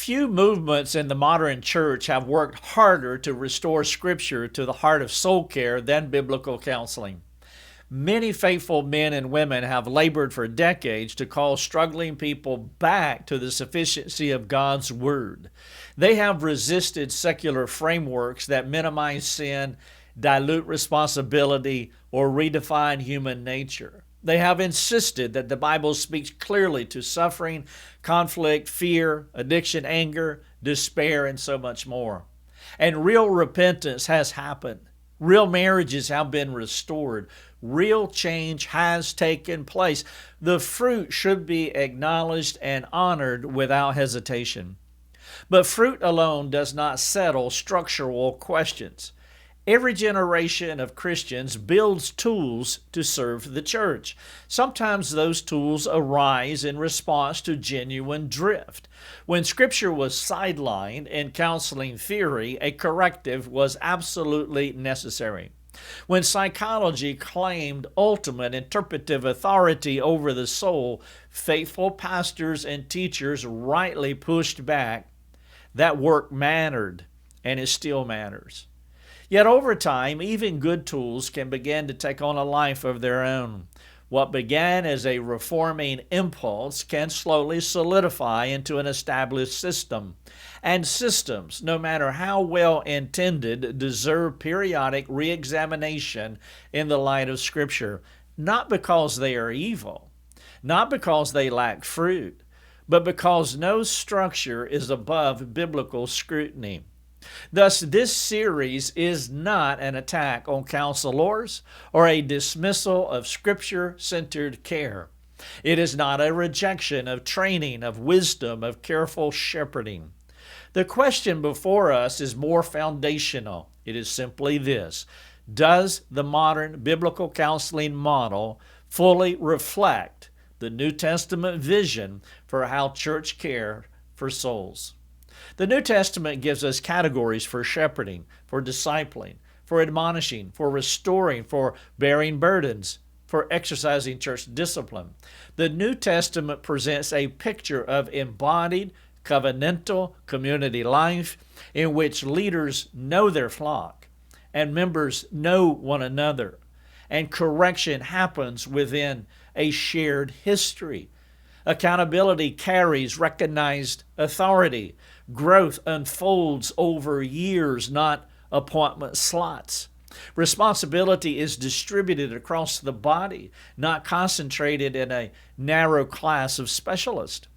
Few movements in the modern church have worked harder to restore Scripture to the heart of soul care than biblical counseling. Many faithful men and women have labored for decades to call struggling people back to the sufficiency of God's Word. They have resisted secular frameworks that minimize sin, dilute responsibility, or redefine human nature. They have insisted that the Bible speaks clearly to suffering, conflict, fear, addiction, anger, despair, and so much more. And real repentance has happened. Real marriages have been restored. Real change has taken place. The fruit should be acknowledged and honored without hesitation. But fruit alone does not settle structural questions. Every generation of Christians builds tools to serve the church. Sometimes those tools arise in response to genuine drift. When Scripture was sidelined in counseling theory, a corrective was absolutely necessary. When psychology claimed ultimate interpretive authority over the soul, faithful pastors and teachers rightly pushed back. That work mattered, and it still matters. Yet over time, even good tools can begin to take on a life of their own. What began as a reforming impulse can slowly solidify into an established system. And systems, no matter how well intended, deserve periodic re-examination in the light of Scripture, not because they are evil, not because they lack fruit, but because no structure is above biblical scrutiny. Thus, this series is not an attack on counselors or a dismissal of Scripture-centered care. It is not a rejection of training, of wisdom, of careful shepherding. The question before us is more foundational. It is simply this: does the modern biblical counseling model fully reflect the New Testament vision for how church care for souls? The New Testament gives us categories for shepherding, for discipling, for admonishing, for restoring, for bearing burdens, for exercising church discipline. The New Testament presents a picture of embodied, covenantal community life in which leaders know their flock and members know one another, and correction happens within a shared history. Accountability carries recognized authority. Growth unfolds over years, not appointment slots. Responsibility is distributed across the body, not concentrated in a narrow class of specialists.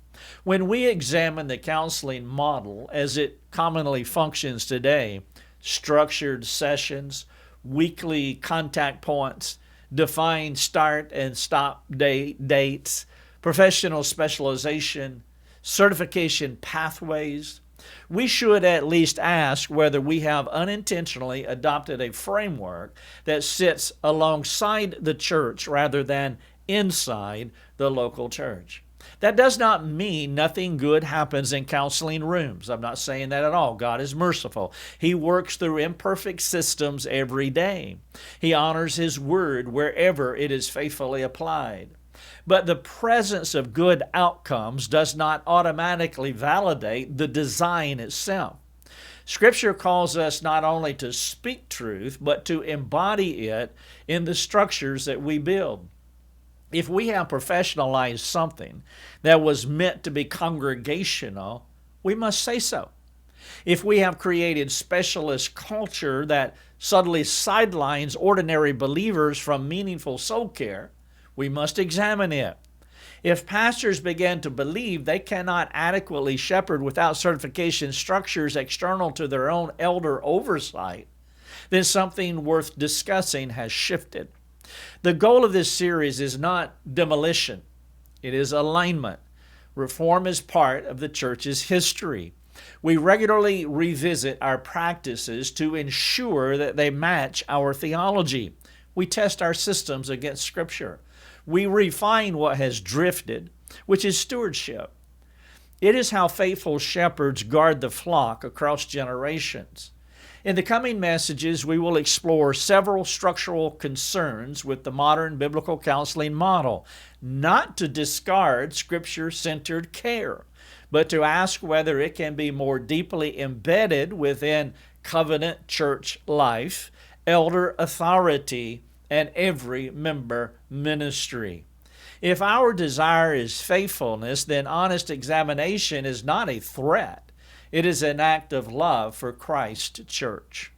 When we examine the counseling model as it commonly functions today, structured sessions, weekly contact points, defined start and stop dates, professional specialization, certification pathways, we should at least ask whether we have unintentionally adopted a framework that sits alongside the church rather than inside the local church. That does not mean nothing good happens in counseling rooms. I'm not saying that at all. God is merciful. He works through imperfect systems every day. He honors His word wherever it is faithfully applied. But the presence of good outcomes does not automatically validate the design itself. Scripture calls us not only to speak truth, but to embody it in the structures that we build. If we have professionalized something that was meant to be congregational, we must say so. If we have created specialist culture that subtly sidelines ordinary believers from meaningful soul care, we must examine it. If pastors begin to believe they cannot adequately shepherd without certification structures external to their own elder oversight, then something worth discussing has shifted. The goal of this series is not demolition. It is alignment. Reform is part of the church's history. We regularly revisit our practices to ensure that they match our theology. We test our systems against Scripture. We refine what has drifted, which is stewardship. It is how faithful shepherds guard the flock across generations. In the coming messages, we will explore several structural concerns with the modern biblical counseling model, not to discard Scripture-centered care, but to ask whether it can be more deeply embedded within covenant church life, elder authority, and every member ministry. If our desire is faithfulness, then honest examination is not a threat. It is an act of love for Christ's church.